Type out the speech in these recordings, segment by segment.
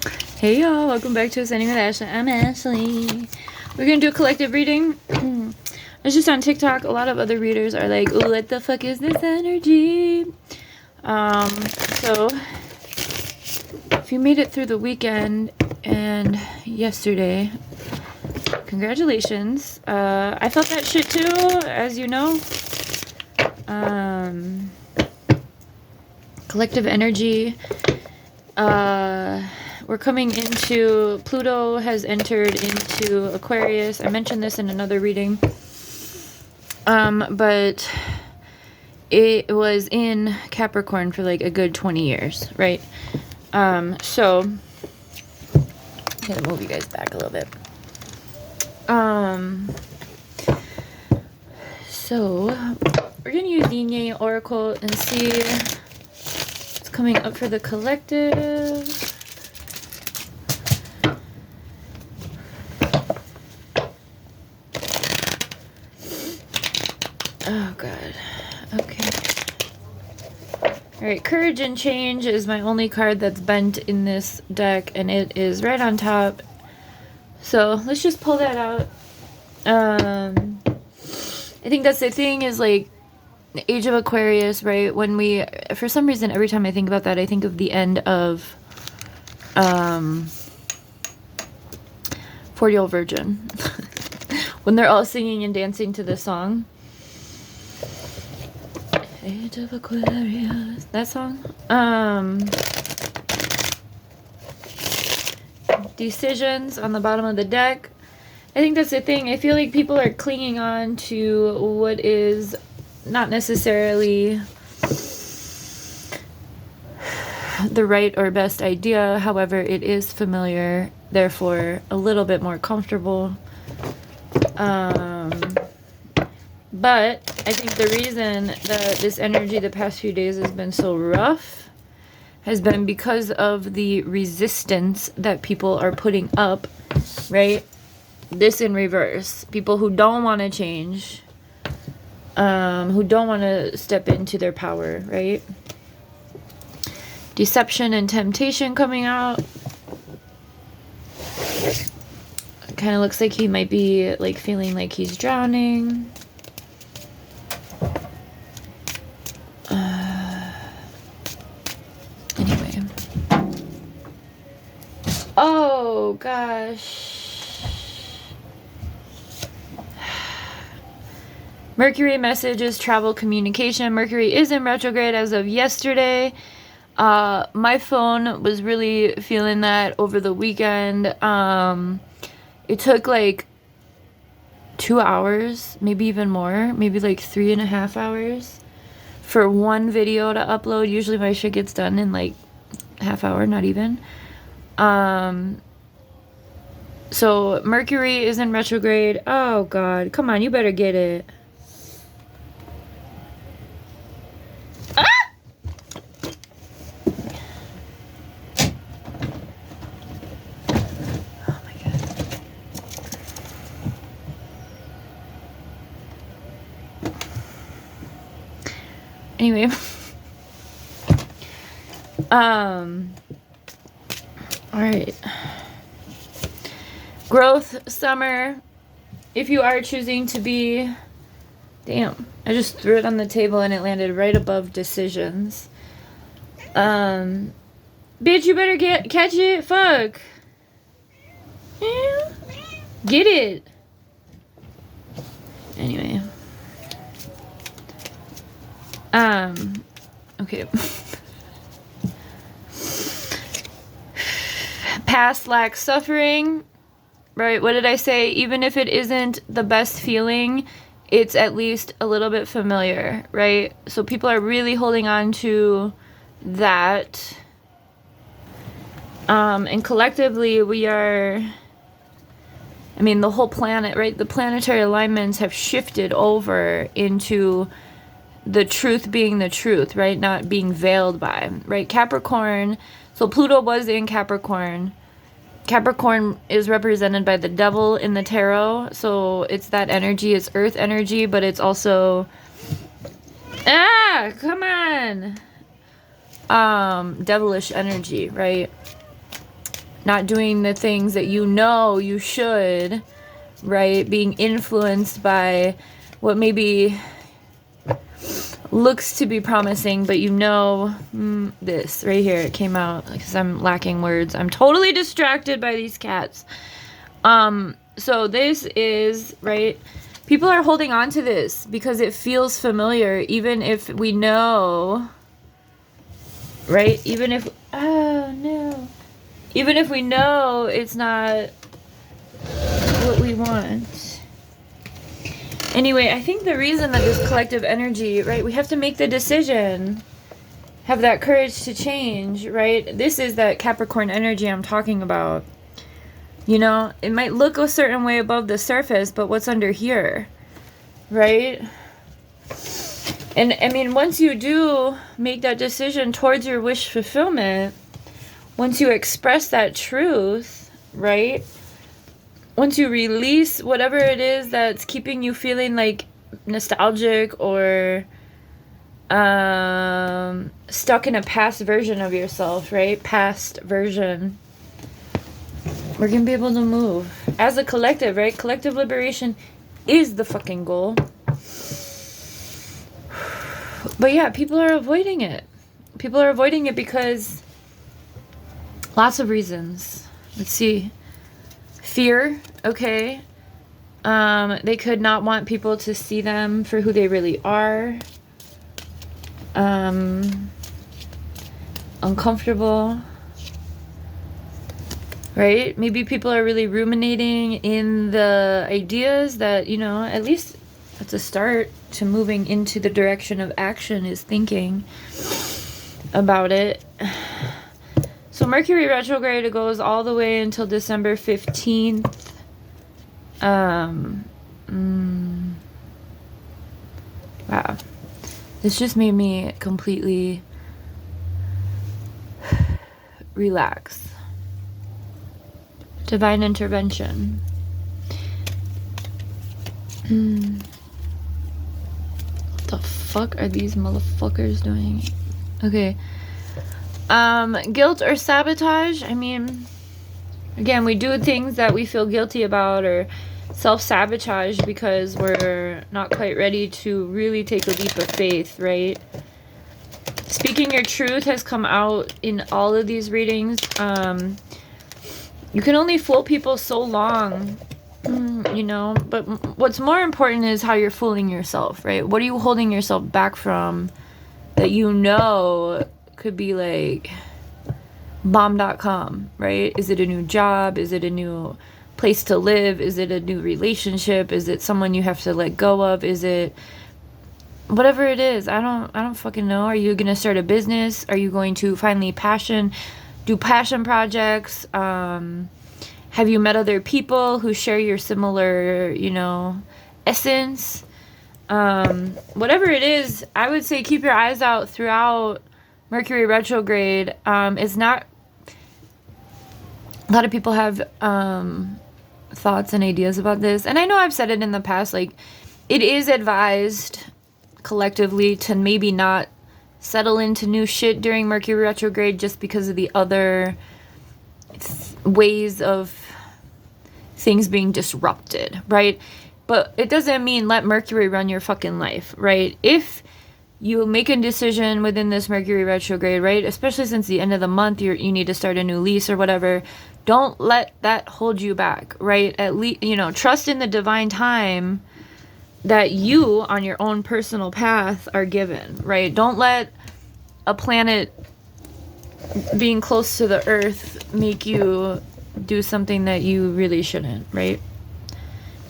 Hey y'all, welcome back to Ascending with Ashley. I'm Ashley. We're gonna do a collective reading. It's just on TikTok. A lot of other readers are like, "Oh, what the fuck is this energy?" So if you made it through the weekend and yesterday, congratulations. I felt that shit too, as you know. Collective energy. We're coming into, Pluto has entered into Aquarius. I mentioned this in another reading. But it was in Capricorn for like a good 20 years, right? So I'm gonna move you guys back a little bit. So we're gonna use Yin Yang Oracle and see what's coming up for the collective. Oh god. Okay. Alright, Courage and Change is my only card that's bent in this deck, and it is right on top. So let's just pull that out. I think that's the thing, is like the Age of Aquarius, right? When we, for some reason, every time I think about that, I think of the end of 40-Year-Old Virgin. When they're all singing and dancing to this song. Age of Aquarius. That song. Decisions on the bottom of the deck. I think that's the thing. I feel like people are clinging on to what is not necessarily the right or best idea. However, it is familiar, therefore a little bit more comfortable. But I think the reason that this energy the past few days has been so rough has been because of the resistance that people are putting up, right? This in reverse. People who don't want to change, who don't want to step into their power, right? Deception and temptation coming out. It kind of looks like he might be like feeling like he's drowning. Anyway. Oh gosh. Mercury messages, travel, communication. Mercury is in retrograde as of yesterday. My phone was really feeling that over the weekend. It took like 2 hours, maybe even more, maybe like 3.5 hours for one video to upload. Usually my shit gets done in like half hour, not even. So Mercury is in retrograde. Oh god, come on, you better get it. Anyway, all right. Growth, summer. If you are choosing to be, damn, I just threw it on the table and it landed right above decisions. Bitch, you better catch it. Fuck. Yeah. Get it. Anyway. Okay. Past lack suffering, right? What did I say? Even if it isn't the best feeling, it's at least a little bit familiar, right? So people are really holding on to that. And collectively we are, I mean, the whole planet, right? The planetary alignments have shifted over into the truth being the truth, right? Not being veiled by, right? Capricorn. So Pluto was in Capricorn. Capricorn is represented by the devil in the tarot. So it's that energy, it's earth energy, but it's also, come on. Devilish energy, right? not doing the things that you know you should, right? Being influenced by what maybe looks to be promising, but you know, this right here, it came out because I'm lacking words. I'm totally distracted by these cats. So this is, right, people are holding on to this because it feels familiar, even if we know, right? Even if, oh no, even if we know it's not what we want. Anyway, I think the reason that this collective energy, right, we have to make the decision, have that courage to change, right? This is that Capricorn energy I'm talking about. You know, it might look a certain way above the surface, but what's under here, right? And I mean, once you do make that decision towards your wish fulfillment, once you express that truth, right? Once you release whatever it is that's keeping you feeling like nostalgic or stuck in a past version of yourself, right? Past version. We're going to be able to move as a collective, right? Collective liberation is the fucking goal. But yeah, people are avoiding it. People are avoiding it because lots of reasons. Let's see. Fear, okay. They could not want people to see them for who they really are. Uncomfortable. Right? Maybe people are really ruminating in the ideas that, you know, at least that's a start to moving into the direction of action, is thinking about it. So Mercury retrograde, it goes all the way until December 15th. Wow. This just made me completely relax. Divine intervention. What the fuck are these motherfuckers doing? Okay. Guilt or sabotage. I mean, again, we do things that we feel guilty about or self-sabotage because we're not quite ready to really take a leap of faith, right? Speaking your truth has come out in all of these readings. You can only fool people so long, you know, but what's more important is how you're fooling yourself, right? What are you holding yourself back from that you know could be like bomb.com, right? Is it a new job? Is it a new place to live? Is it a new relationship? Is it someone you have to let go of? Is it whatever it is? I don't fucking know. Are you going to start a business? Are you going to finally do passion projects? Have you met other people who share your similar, you know, essence? Whatever it is, I would say keep your eyes out throughout Mercury retrograde. It's not, a lot of people have thoughts and ideas about this, and I know I've said it in the past, like, it is advised collectively to maybe not settle into new shit during Mercury retrograde just because of the other ways of things being disrupted, right? But it doesn't mean let Mercury run your fucking life, right? If you make a decision within this Mercury retrograde, right, especially since the end of the month, you need to start a new lease or whatever, don't let that hold you back, right? At least, you know, trust in the divine time that you on your own personal path are given, right? Don't let a planet being close to the earth make you do something that you really shouldn't, right?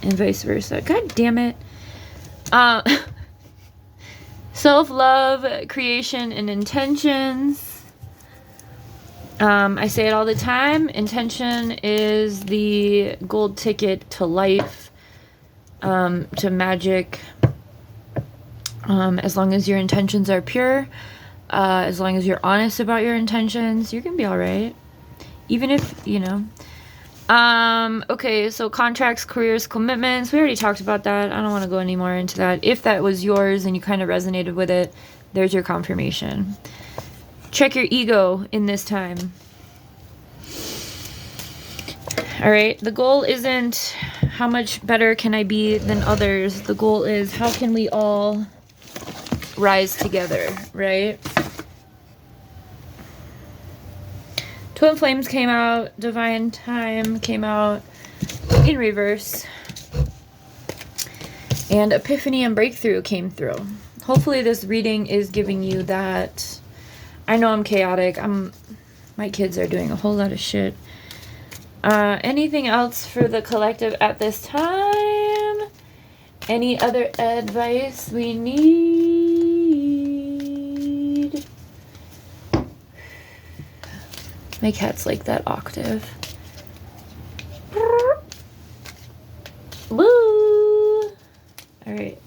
And vice versa. God damn it. Self-love, creation, and intentions. I say it all the time. Intention is the gold ticket to life, to magic. As long as your intentions are pure, as long as you're honest about your intentions, you're gonna be all right. Even if, you know. Okay, so contracts, careers, commitments. We already talked about that. I don't want to go any more into that. If that was yours and you kind of resonated with it, there's your confirmation. Check your ego in this time. All right, the goal isn't how much better can I be than others. The goal is how can we all rise together, right? Twin Flames came out, Divine Time came out in reverse, and Epiphany and Breakthrough came through. Hopefully this reading is giving you that. I know I'm chaotic. My kids are doing a whole lot of shit. Anything else for the collective at this time? Any other advice we need? My cat's like that octave. Woo! Alright.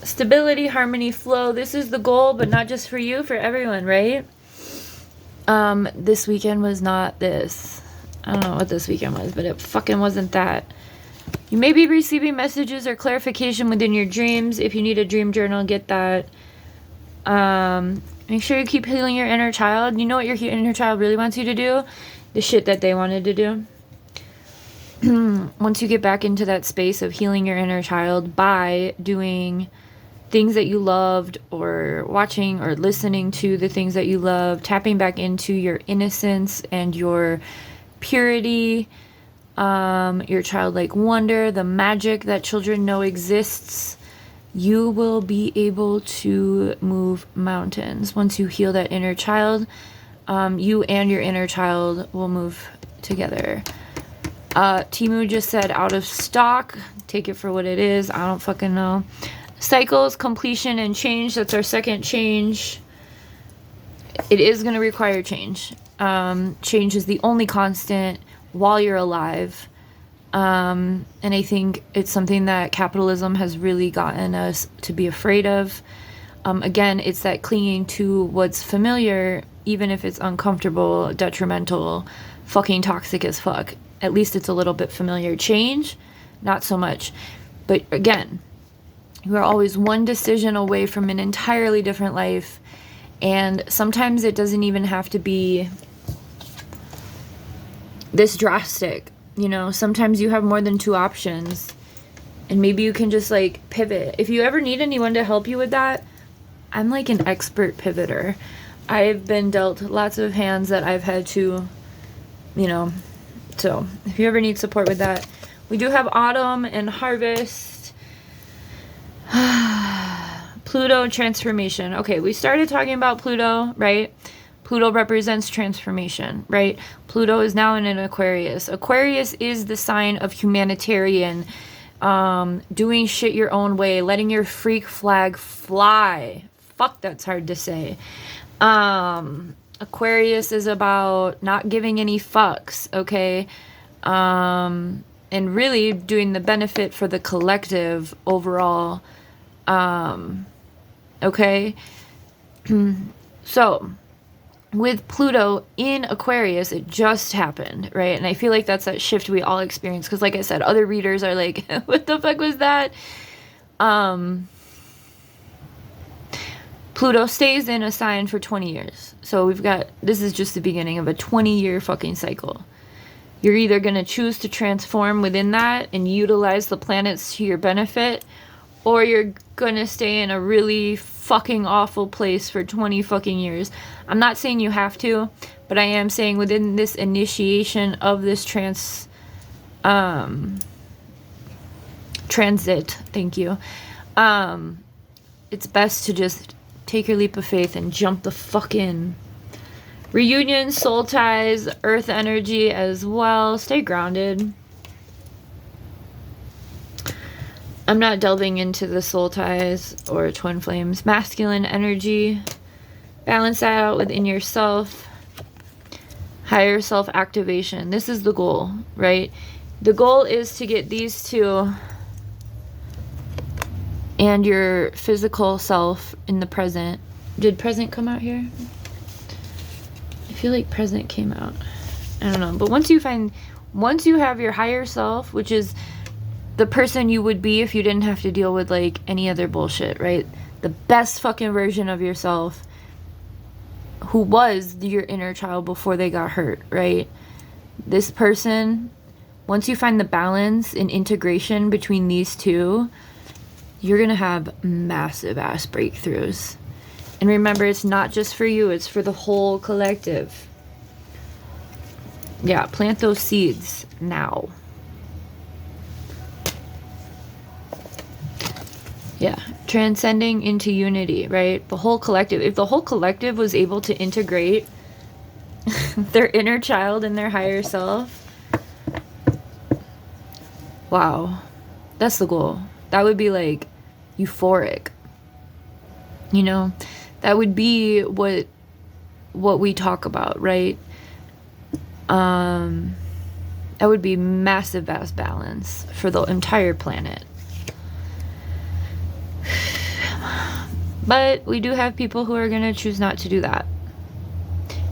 Stability, harmony, flow. This is the goal, but not just for you, for everyone, right? This weekend was not this. I don't know what this weekend was, but it fucking wasn't that. You may be receiving messages or clarification within your dreams. If you need a dream journal, get that. Make sure you keep healing your inner child. You know what your inner child really wants you to do? The shit that they wanted to do. Once you get back into that space of healing your inner child by doing things that you loved, or watching or listening to the things that you love, tapping back into your innocence and your purity, your childlike wonder, the magic that children know exists, you will be able to move mountains. Once you heal that inner child, you and your inner child will move together. Timu just said out of stock. Take it for what it is. I don't fucking know. Cycles, completion, and change. That's our second change. It is going to require change. Change is the only constant while you're alive. And I think it's something that capitalism has really gotten us to be afraid of. Again, it's that clinging to what's familiar, even if it's uncomfortable, detrimental, fucking toxic as fuck. At least it's a little bit familiar. Change, not so much. But again, you are always one decision away from an entirely different life. And sometimes it doesn't even have to be this drastic. You know, sometimes you have more than two options. And maybe you can just like pivot. If you ever need anyone to help you with that, I'm like an expert pivoter. I've been dealt lots of hands that I've had to, you know. So if you ever need support with that, we do have autumn and harvest. Pluto transformation. Okay, we started talking about Pluto, right? Pluto represents transformation, right? Pluto is now in an Aquarius. Aquarius is the sign of humanitarian, doing shit your own way, letting your freak flag fly. Fuck, that's hard to say. Aquarius is about not giving any fucks, okay? And really doing the benefit for the collective overall. Okay? So, with Pluto in Aquarius, it just happened, right? And I feel like that's that shift we all experience. Because like I said, other readers are like, what the fuck was that? Pluto stays in a sign for 20 years. So we've got, this is just the beginning of a 20-year fucking cycle. You're either going to choose to transform within that and utilize the planets to your benefit, or you're going to stay in a really fucking awful place for 20 fucking years. I'm not saying you have to, but I am saying within this initiation of this transit, thank you, it's best to just take your leap of faith and jump the fuck in. Reunion, soul ties, earth energy as well. Stay grounded. I'm not delving into the soul ties or twin flames. Masculine energy. Balance that out within yourself. Higher self activation. This is the goal, right? The goal is to get these two and your physical self in the present. Did present come out here? I feel like present came out. I don't know. But once you have your higher self, which is the person you would be if you didn't have to deal with like any other bullshit, right? The best fucking version of yourself, who was your inner child before they got hurt, right? This person, once you find the balance and integration between these two, you're going to have massive ass breakthroughs. And remember, it's not just for you, it's for the whole collective. Yeah, plant those seeds now. Yeah, transcending into unity, right? The whole collective. If the whole collective was able to integrate their inner child and their higher self, wow, that's the goal. That would be like euphoric. You know, that would be what we talk about, right? That would be massive vast balance for the entire planet. But we do have people who are going to choose not to do that.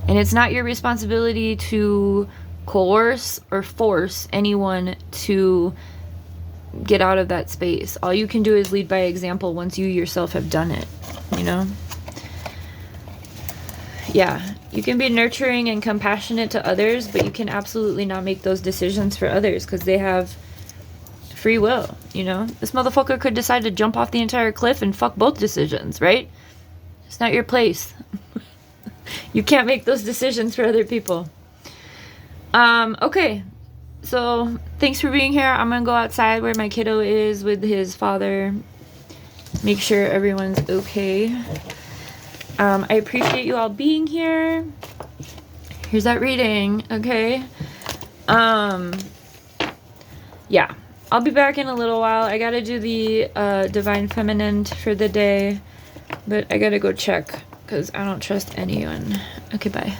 And it's not your responsibility to coerce or force anyone to get out of that space. All you can do is lead by example once you yourself have done it, you know? Yeah, you can be nurturing and compassionate to others, but you can absolutely not make those decisions for others because they have free will, you know? This motherfucker could decide to jump off the entire cliff and fuck both decisions, right? It's not your place. You can't make those decisions for other people. Okay. So, thanks for being here. I'm gonna go outside where my kiddo is with his father. Make sure everyone's okay. I appreciate you all being here. Here's that reading, okay? Yeah. I'll be back in a little while. I gotta do the Divine Feminine for the day. But I gotta go check because I don't trust anyone. Okay, bye.